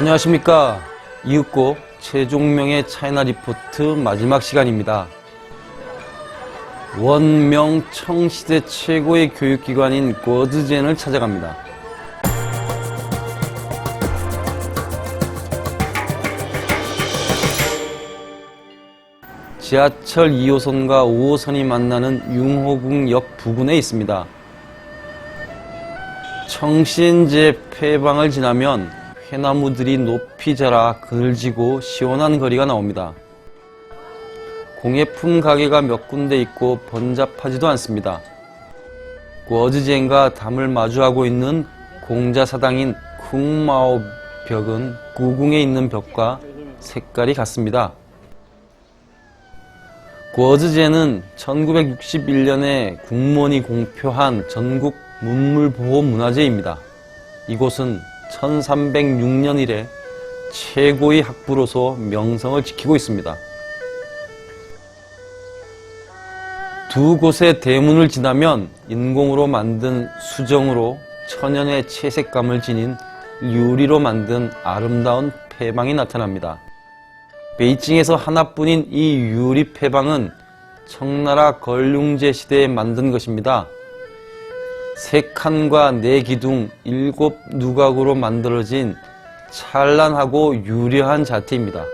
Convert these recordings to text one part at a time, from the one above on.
안녕하십니까. 이윽고 최종명의 차이나 리포트 마지막 시간입니다. 원명 청시대 최고의 교육기관인 궈즈젠을 찾아갑니다. 지하철 2호선과 5호선이 만나는 융호궁역 부근에 있습니다. 청신제 폐방을 지나면 회나무들이 높이 자라 그늘지고 시원한 거리가 나옵니다. 공예품 가게가 몇 군데 있고 번잡하지도 않습니다. 궈즈젠과 담을 마주하고 있는 공자사당인 쿵마오 벽은 구궁에 있는 벽과 색깔이 같습니다. 궈즈젠은 1961년에 국무원이 공표한 전국 문물보호문화재입니다. 이곳은 1306년 이래 최고의 학부로서 명성을 지키고 있습니다. 두 곳의 대문을 지나면 인공으로 만든 수정으로 천연의 채색감을 지닌 유리로 만든 아름다운 폐방이 나타납니다. 베이징에서 하나뿐인 이 유리 폐방은 청나라 걸륭제 시대에 만든 것입니다. 3칸과 4기둥 7누각으로 만들어진 찬란하고 유려한 자태입니다.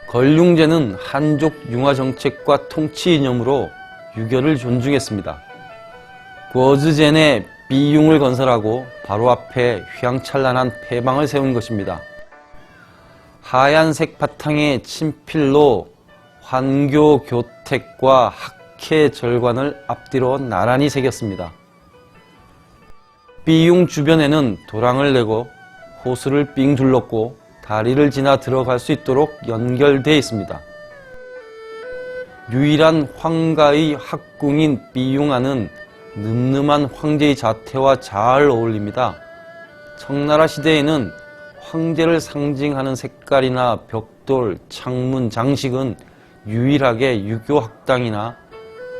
걸륭제는 한족 융화 정책과 통치 이념으로 유교를 존중했습니다. 궈즈젠에 비융을 건설하고 바로 앞에 휘황찬란한 폐방을 세운 것입니다. 하얀색 바탕에 친필로 환교 교택과 학회 절관을 앞뒤로 나란히 새겼습니다. 비융 주변에는 도랑을 내고 호수를 삥 둘렀고 다리를 지나 들어갈 수 있도록 연결되어 있습니다. 유일한 황가의 학궁인 비융안은 늠름한 황제의 자태와 잘 어울립니다. 청나라 시대에는 황제를 상징하는 색깔이나 벽돌, 창문, 장식은 유일하게 유교 학당이나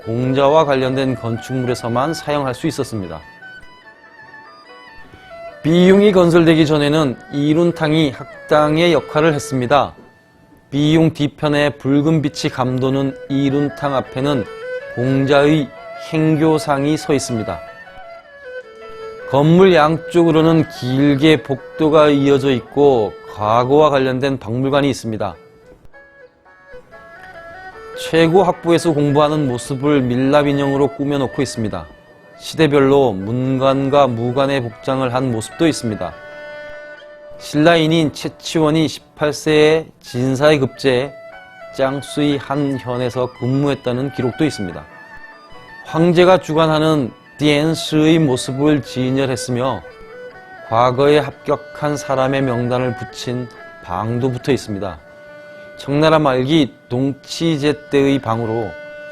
공자와 관련된 건축물에서만 사용할 수 있었습니다. 비융이 건설되기 전에는 이룬탕이 학당의 역할을 했습니다. 비융 뒤편에 붉은 빛이 감도는 이룬탕 앞에는 공자의 행교상이 서 있습니다. 건물 양쪽으로는 길게 복도가 이어져 있고 과거와 관련된 박물관이 있습니다. 최고 학부에서 공부하는 모습을 밀랍 인형으로 꾸며놓고 있습니다. 시대별로 문관과 무관의 복장을 한 모습도 있습니다. 신라인인 채치원이 18세에 진사에 급제해 짱수의 한 현에서 근무했다는 기록도 있습니다. 황제가 주관하는 디엔스의 모습을 진열했으며 과거에 합격한 사람의 명단을 붙인 방도 붙어 있습니다. 청나라 말기 동치제 때의 방으로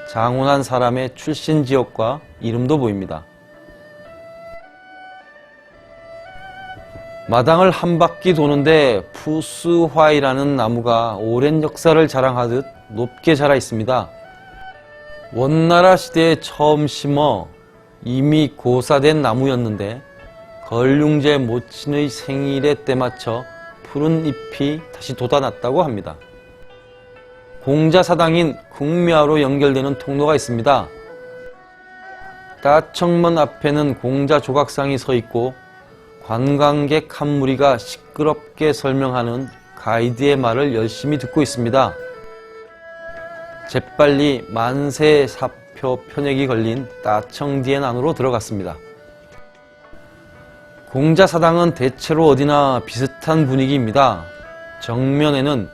장원한 사람의 출신 지역과 이름도 보입니다. 마당을 한 바퀴 도는데 푸스화이라는 나무가 오랜 역사를 자랑하듯 높게 자라 있습니다. 원나라 시대에 처음 심어 이미 고사된 나무였는데 걸륭제 모친의 생일에 때맞춰 푸른 잎이 다시 돋아났다고 합니다. 공자사당인 궁묘로 연결되는 통로가 있습니다. 따청문 앞에는 공자 조각상이 서 있고 관광객 한 무리가 시끄럽게 설명하는 가이드의 말을 열심히 듣고 있습니다. 재빨리 만세 사표 표넥이 걸린 따청디엔 안으로 들어갔습니다. 공자사당은 대체로 어디나 비슷한 분위기입니다. 정면에는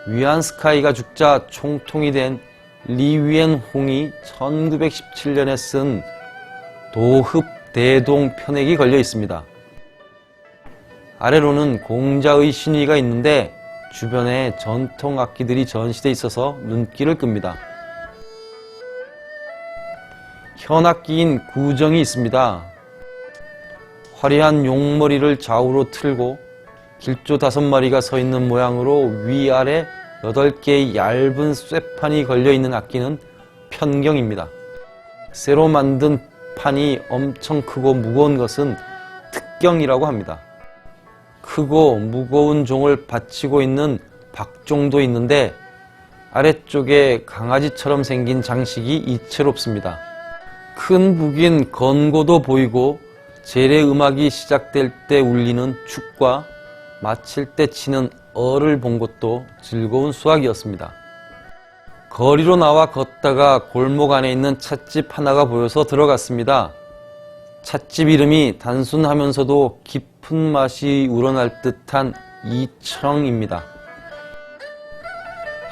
위안스카이가 죽자 총통이 된 리위엔홍이 1917년에 쓴 도흡 대동 표넥이 걸려 있습니다. 아래로는 공자의 신위가 있는데 주변에 전통 악기들이 전시돼 있어서 눈길을 끕니다. 현악기인 구정이 있습니다. 화려한 용머리를 좌우로 틀고 길조 5마리가 서 있는 모양으로 위아래 8개의 얇은 쇠판이 걸려있는 악기는 편경입니다. 쇠로 만든 판이 엄청 크고 무거운 것은 특경이라고 합니다. 크고 무거운 종을 받치고 있는 박종도 있는데 아래쪽에 강아지처럼 생긴 장식이 이채롭습니다. 큰 북인 건고도 보이고 제례 음악이 시작될 때 울리는 축과 마칠 때 치는 어를 본 것도 즐거운 수학이었습니다. 거리로 나와 걷다가 골목 안에 있는 찻집 하나가 보여서 들어갔습니다. 찻집 이름이 단순하면서도 깊은 맛이 우러날 듯한 이청입니다.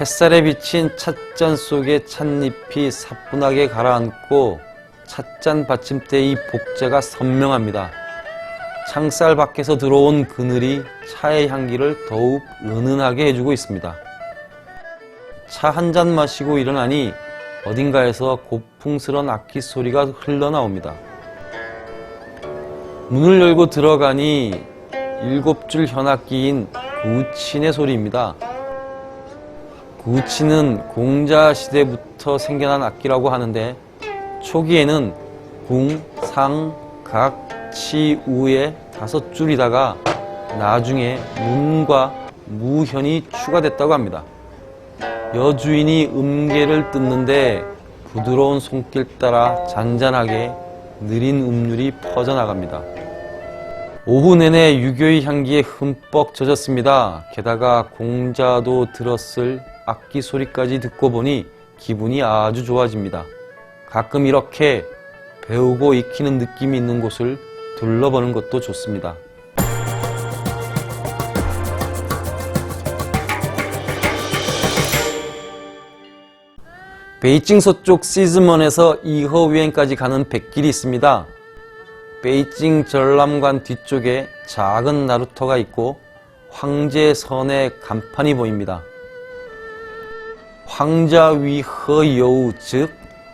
햇살에 비친 찻잔 속에 찻잎이 사뿐하게 가라앉고 찻잔 받침대의 복자가 선명합니다. 창살 밖에서 들어온 그늘이 차의 향기를 더욱 은은하게 해주고 있습니다. 차 한 잔 마시고 일어나니 어딘가에서 고풍스런 악기 소리가 흘러나옵니다. 문을 열고 들어가니 7줄 현악기인 구친의 소리입니다. 구친은 공자 시대부터 생겨난 악기라고 하는데 초기에는 궁, 상, 각, 치, 우의 5줄이다가 나중에 문과 무현이 추가됐다고 합니다. 여주인이 음계를 뜯는데 부드러운 손길 따라 잔잔하게 느린 음률이 퍼져나갑니다. 오후 내내 유교의 향기에 흠뻑 젖었습니다. 게다가 공자도 들었을 악기 소리까지 듣고 보니 기분이 아주 좋아집니다. 가끔 이렇게 배우고 익히는 느낌이 있는 곳을 둘러보는 것도 좋습니다. 베이징 서쪽 시즈먼에서 이허위엔까지 가는 백길이 있습니다. 베이징 전람관 뒤쪽에 작은 나루터가 있고 황제선의 간판이 보입니다. 황자위허여우, 즉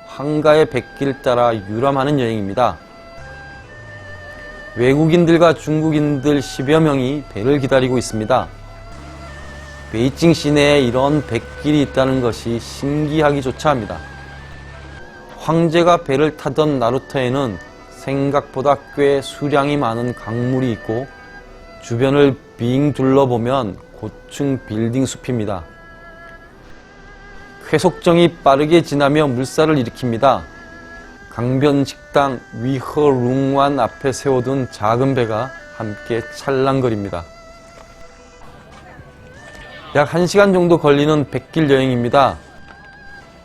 황가의 백길 따라 유람하는 여행입니다. 외국인들과 중국인들 10여 명이 배를 기다리고 있습니다. 베이징 시내에 이런 백길이 있다는 것이 신기하기조차 합니다. 황제가 배를 타던 나루터에는 생각보다 꽤 수량이 많은 강물이 있고 주변을 빙 둘러보면 고층 빌딩 숲입니다. 회속정이 빠르게 지나며 물살을 일으킵니다. 강변식당 위허룽완 앞에 세워둔 작은 배가 함께 찰랑거립니다. 약 1시간 정도 걸리는 백길 여행입니다.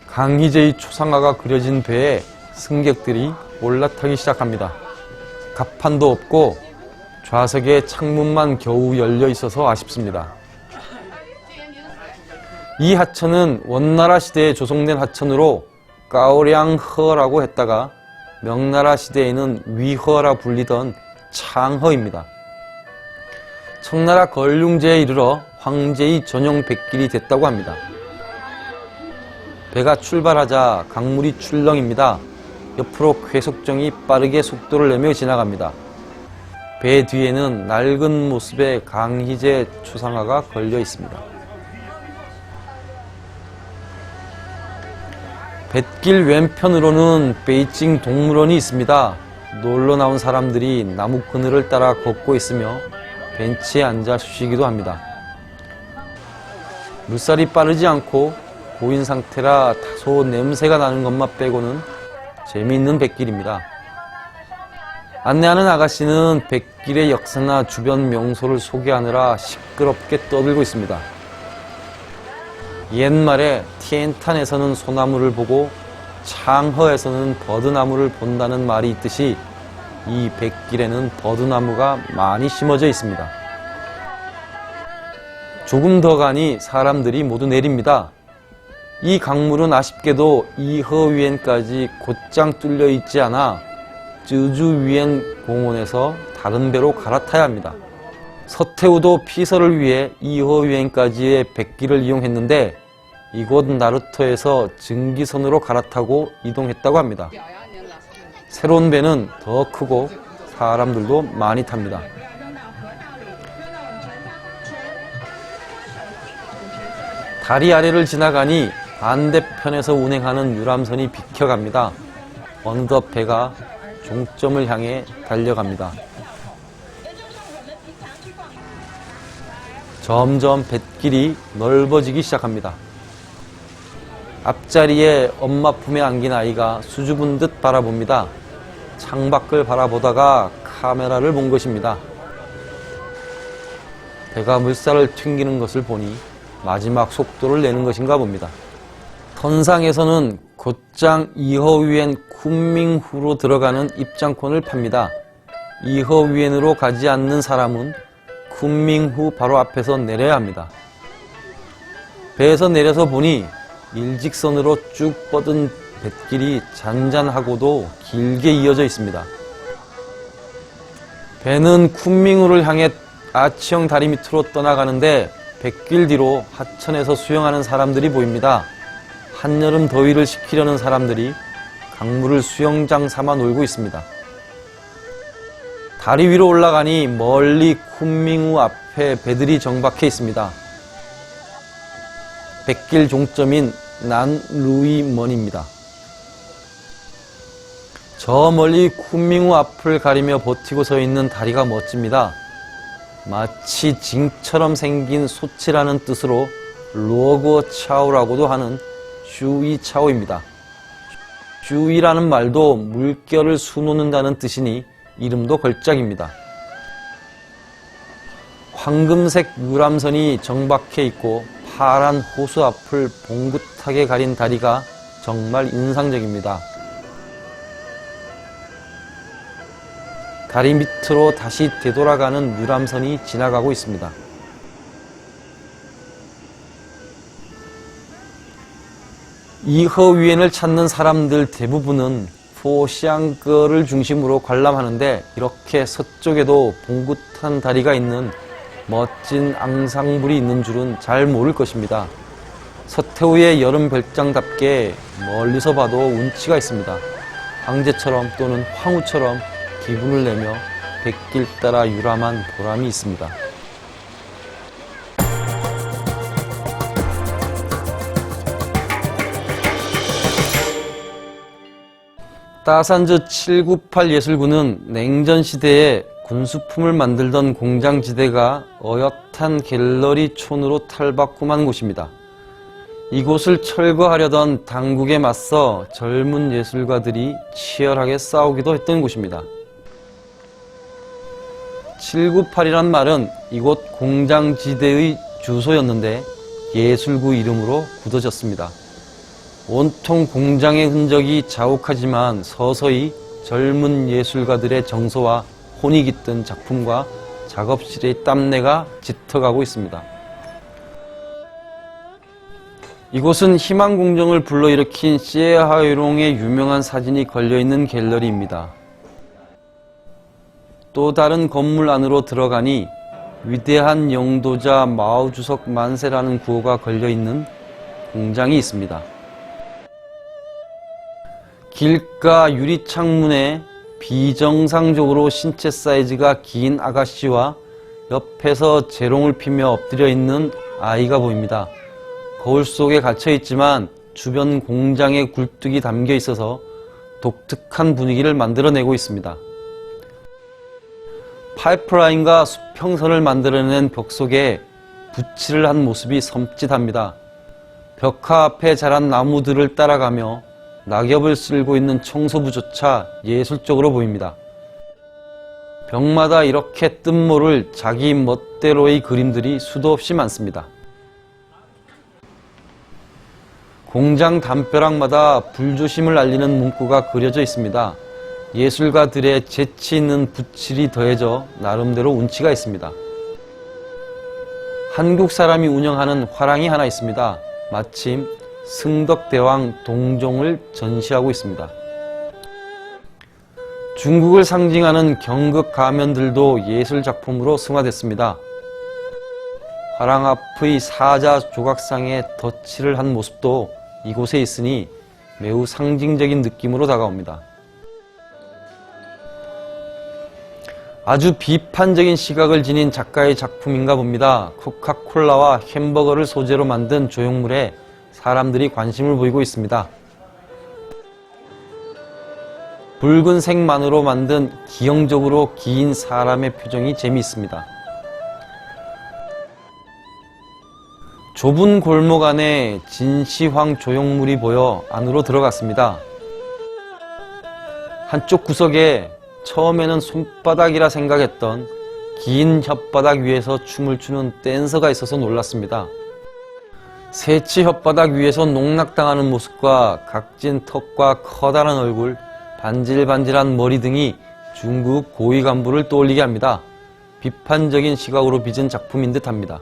강희제의 초상화가 그려진 배에 승객들이 올라타기 시작합니다. 갑판도 없고 좌석에 창문만 겨우 열려 있어서 아쉽습니다. 이 하천은 원나라 시대에 조성된 하천으로 까오량허라고 했다가 명나라 시대에는 위허라 불리던 창허입니다. 청나라 걸륭제에 이르러 황제의 전용 백길이 됐다고 합니다. 배가 출발하자 강물이 출렁입니다. 옆으로 회속정이 빠르게 속도를 내며 지나갑니다. 배 뒤에는 낡은 모습의 강희제 초상화가 걸려 있습니다. 뱃길 왼편으로는 베이징 동물원이 있습니다. 놀러 나온 사람들이 나무 그늘을 따라 걷고 있으며 벤치에 앉아 쉬기도 합니다. 물살이 빠르지 않고 고인 상태라 다소 냄새가 나는 것만 빼고는 재미있는 백길입니다. 안내하는 아가씨는 백길의 역사나 주변 명소를 소개하느라 시끄럽게 떠들고 있습니다. 옛말에 티엔탄에서는 소나무를 보고 창허에서는 버드나무를 본다는 말이 있듯이 이 백길에는 버드나무가 많이 심어져 있습니다. 조금 더 가니 사람들이 모두 내립니다. 이 강물은 아쉽게도 이허위엔까지 곧장 뚫려 있지 않아 쯔주위엔 공원에서 다른 배로 갈아타야 합니다. 서태후도 피서를 위해 이허위엔까지의 백길을 이용했는데 이곳 나루터에서 증기선으로 갈아타고 이동했다고 합니다. 새로운 배는 더 크고 사람들도 많이 탑니다. 다리 아래를 지나가니 반대편에서 운행하는 유람선이 비켜갑니다. 어느덧 배가 종점을 향해 달려갑니다. 점점 뱃길이 넓어지기 시작합니다. 앞자리에 엄마 품에 안긴 아이가 수줍은 듯 바라봅니다. 창밖을 바라보다가 카메라를 본 것입니다. 배가 물살을 튕기는 것을 보니 마지막 속도를 내는 것인가 봅니다. 선상에서는 곧장 이허위엔 쿤밍후로 들어가는 입장권을 팝니다. 이허위엔으로 가지 않는 사람은 쿤밍후 바로 앞에서 내려야 합니다. 배에서 내려서 보니 일직선으로 쭉 뻗은 뱃길이 잔잔하고도 길게 이어져 있습니다. 배는 쿤밍후를 향해 아치형 다리 밑으로 떠나가는데 뱃길 뒤로 하천에서 수영하는 사람들이 보입니다. 한여름 더위를 식히려는 사람들이 강물을 수영장 삼아 놀고 있습니다. 다리 위로 올라가니 멀리 쿤밍후 앞에 배들이 정박해 있습니다. 뱃길 종점인 난루이먼입니다. 저 멀리 쿤밍후 앞을 가리며 버티고 서 있는 다리가 멋집니다. 마치 징처럼 생긴 소치라는 뜻으로 루어구어 차오라고도 하는 슈이차오입니다. 슈이라는 말도 물결을 수놓는다는 뜻이니 이름도 걸작입니다. 황금색 유람선이 정박해 있고 파란 호수 앞을 봉긋하게 가린 다리가 정말 인상적입니다. 다리 밑으로 다시 되돌아가는 유람선이 지나가고 있습니다. 이허위엔을 찾는 사람들 대부분은 포시앙거를 중심으로 관람하는데 이렇게 서쪽에도 봉긋한 다리가 있는 멋진 앙상블이 있는 줄은 잘 모를 것입니다. 서태후의 여름 별장답게 멀리서 봐도 운치가 있습니다. 황제처럼 또는 황후처럼 기분을 내며 뱃길 따라 유람한 보람이 있습니다. 따산저 798 예술구는 냉전 시대에 군수품을 만들던 공장지대가 어엿한 갤러리촌으로 탈바꿈한 곳입니다. 이곳을 철거하려던 당국에 맞서 젊은 예술가들이 치열하게 싸우기도 했던 곳입니다. 798이란 말은 이곳 공장지대의 주소였는데 예술구 이름으로 굳어졌습니다. 온통 공장의 흔적이 자욱하지만 서서히 젊은 예술가들의 정서와 혼이 깃든 작품과 작업실의 땀내가 짙어가고 있습니다. 이곳은 희망공정을 불러일으킨 시에하이롱의 유명한 사진이 걸려있는 갤러리입니다. 또 다른 건물 안으로 들어가니 위대한 영도자 마오 주석 만세라는 구호가 걸려있는 공장이 있습니다. 길가 유리창문에 비정상적으로 신체 사이즈가 긴 아가씨와 옆에서 재롱을 피며 엎드려 있는 아이가 보입니다. 거울 속에 갇혀 있지만 주변 공장의 굴뚝이 담겨 있어서 독특한 분위기를 만들어내고 있습니다. 파이프라인과 수평선을 만들어낸 벽 속에 붓칠을 한 모습이 섬찟합니다. 벽화 앞에 자란 나무들을 따라가며 낙엽을 쓸고 있는 청소부조차 예술적으로 보입니다. 벽마다 이렇게 뜬모를 자기 멋대로의 그림들이 수도 없이 많습니다. 공장 담벼락마다 불조심을 알리는 문구가 그려져 있습니다. 예술가들의 재치 있는 붓칠이 더해져 나름대로 운치가 있습니다. 한국 사람이 운영하는 화랑이 하나 있습니다. 마침 승덕대왕 동종을 전시하고 있습니다. 중국을 상징하는 경극 가면들도 예술작품으로 승화됐습니다. 화랑 앞의 사자 조각상에 덧칠을 한 모습도 이곳에 있으니 매우 상징적인 느낌으로 다가옵니다. 아주 비판적인 시각을 지닌 작가의 작품인가 봅니다. 코카콜라와 햄버거를 소재로 만든 조형물에 사람들이 관심을 보이고 있습니다. 붉은색만으로 만든 기형적으로 긴 사람의 표정이 재미있습니다. 좁은 골목 안에 진시황 조형물이 보여 안으로 들어갔습니다. 한쪽 구석에 처음에는 손바닥이라 생각했던 긴 혓바닥 위에서 춤을 추는 댄서가 있어서 놀랐습니다. 새치 혓바닥 위에서 농락당하는 모습과 각진 턱과 커다란 얼굴, 반질반질한 머리 등이 중국 고위 간부를 떠올리게 합니다. 비판적인 시각으로 빚은 작품인 듯합니다.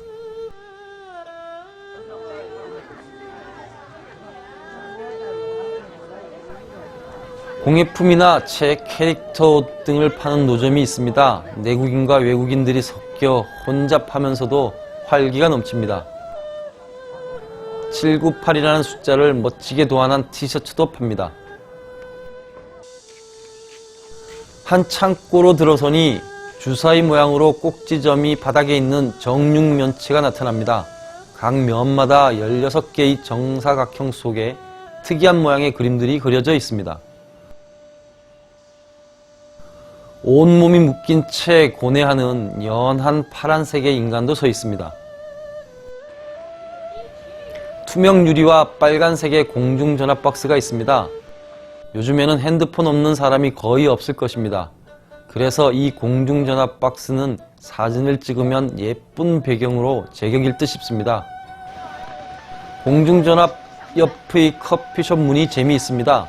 공예품이나 책, 캐릭터 옷 등을 파는 노점이 있습니다. 내국인과 외국인들이 섞여 혼잡하면서도 활기가 넘칩니다. 798이라는 숫자를 멋지게 도안한 티셔츠도 팝니다. 한 창고로 들어서니 주사위 모양으로 꼭지점이 바닥에 있는 정육면체가 나타납니다. 각 면마다 16개의 정사각형 속에 특이한 모양의 그림들이 그려져 있습니다. 온몸이 묶인 채 고뇌하는 연한 파란색의 인간도 서 있습니다. 투명 유리와 빨간색의 공중전화 박스가 있습니다. 요즘에는 핸드폰 없는 사람이 거의 없을 것입니다. 그래서 이 공중전화 박스는 사진을 찍으면 예쁜 배경으로 제격일 듯 싶습니다. 공중전화 옆의 커피숍 문이 재미있습니다.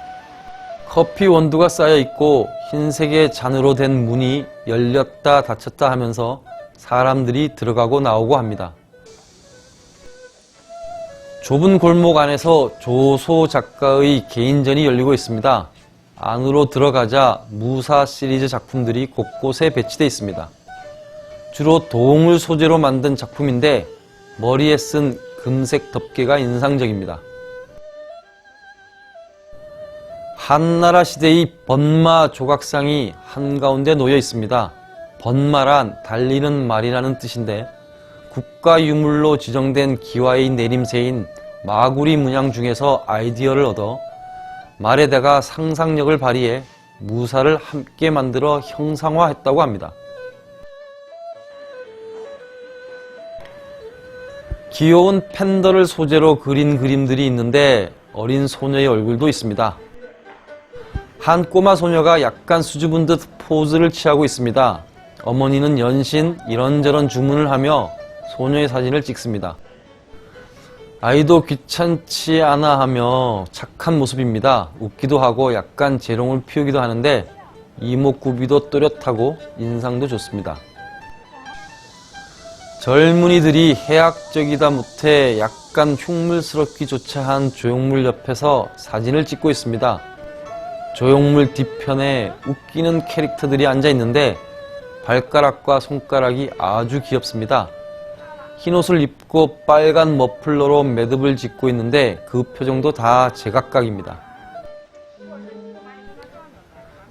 커피 원두가 쌓여 있고 흰색의 잔으로 된 문이 열렸다 닫혔다 하면서 사람들이 들어가고 나오고 합니다. 좁은 골목 안에서 조소 작가의 개인전이 열리고 있습니다. 안으로 들어가자 무사 시리즈 작품들이 곳곳에 배치되어 있습니다. 주로 동을 소재로 만든 작품인데 머리에 쓴 금색 덮개가 인상적입니다. 한나라 시대의 번마 조각상이 한가운데 놓여 있습니다. 번마란 달리는 말이라는 뜻인데 국가유물로 지정된 기와의 내림새인 마구리 문양 중에서 아이디어를 얻어 말에다가 상상력을 발휘해 무사를 함께 만들어 형상화했다고 합니다. 귀여운 팬더를 소재로 그린 그림들이 있는데 어린 소녀의 얼굴도 있습니다. 한 꼬마 소녀가 약간 수줍은 듯 포즈를 취하고 있습니다. 어머니는 연신 이런저런 주문을 하며 소녀의 사진을 찍습니다. 아이도 귀찮지 않아 하며 착한 모습입니다. 웃기도 하고 약간 재롱을 피우기도 하는데 이목구비도 또렷하고 인상도 좋습니다. 젊은이들이 해학적이다 못해 약간 흉물스럽기조차 한 조형물 옆에서 사진을 찍고 있습니다. 조형물 뒤편에 웃기는 캐릭터들이 앉아 있는데 발가락과 손가락이 아주 귀엽습니다. 흰옷을 입고 빨간 머플러로 매듭을 짓고 있는데 그 표정도 다 제각각입니다.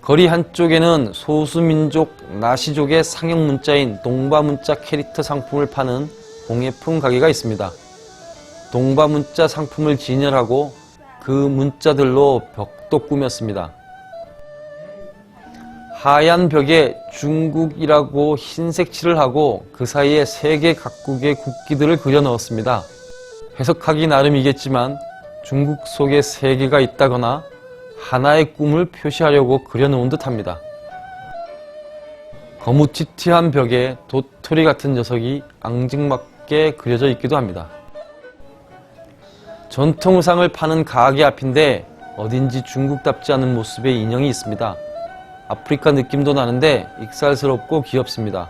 거리 한쪽에는 소수민족 나시족의 상형 문자인 동바문자 캐릭터 상품을 파는 공예품 가게가 있습니다. 동바문자 상품을 진열하고 그 문자들로 벽도 꾸몄습니다. 하얀 벽에 중국이라고 흰색 칠을 하고 그 사이에 세계 각국의 국기들을 그려 넣었습니다. 해석하기 나름이겠지만 중국 속에 세계가 있다거나 하나의 꿈을 표시하려고 그려놓은 듯합니다. 거무튀튀한 벽에 도토리 같은 녀석이 앙증맞게 그려져 있기도 합니다. 전통 의상을 파는 가게 앞인데 어딘지 중국답지 않은 모습의 인형이 있습니다. 아프리카 느낌도 나는데 익살스럽고 귀엽습니다.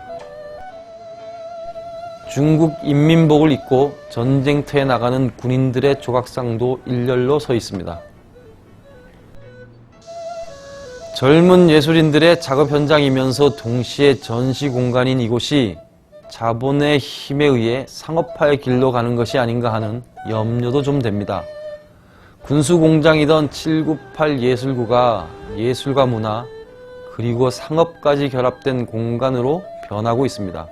중국 인민복을 입고 전쟁터에 나가는 군인들의 조각상도 일렬로 서 있습니다. 젊은 예술인들의 작업 현장이면서 동시에 전시 공간인 이곳이 자본의 힘에 의해 상업화의 길로 가는 것이 아닌가 하는 염려도 좀 됩니다. 군수공장이던 798 예술구가 예술과 문화, 그리고 상업까지 결합된 공간으로 변하고 있습니다.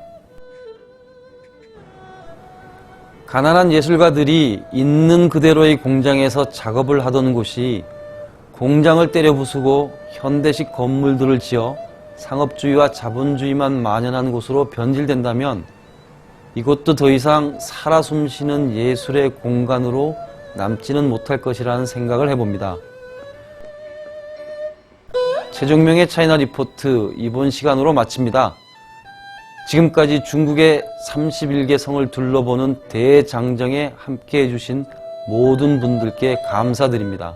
가난한 예술가들이 있는 그대로의 공장에서 작업을 하던 곳이 공장을 때려 부수고 현대식 건물들을 지어 상업주의와 자본주의만 만연한 곳으로 변질된다면 이곳도 더 이상 살아 숨쉬는 예술의 공간으로 남지는 못할 것이라는 생각을 해봅니다. 최종명의 차이나 리포트 이번 시간으로 마칩니다. 지금까지 중국의 31개 성을 둘러보는 대장정에 함께 해주신 모든 분들께 감사드립니다.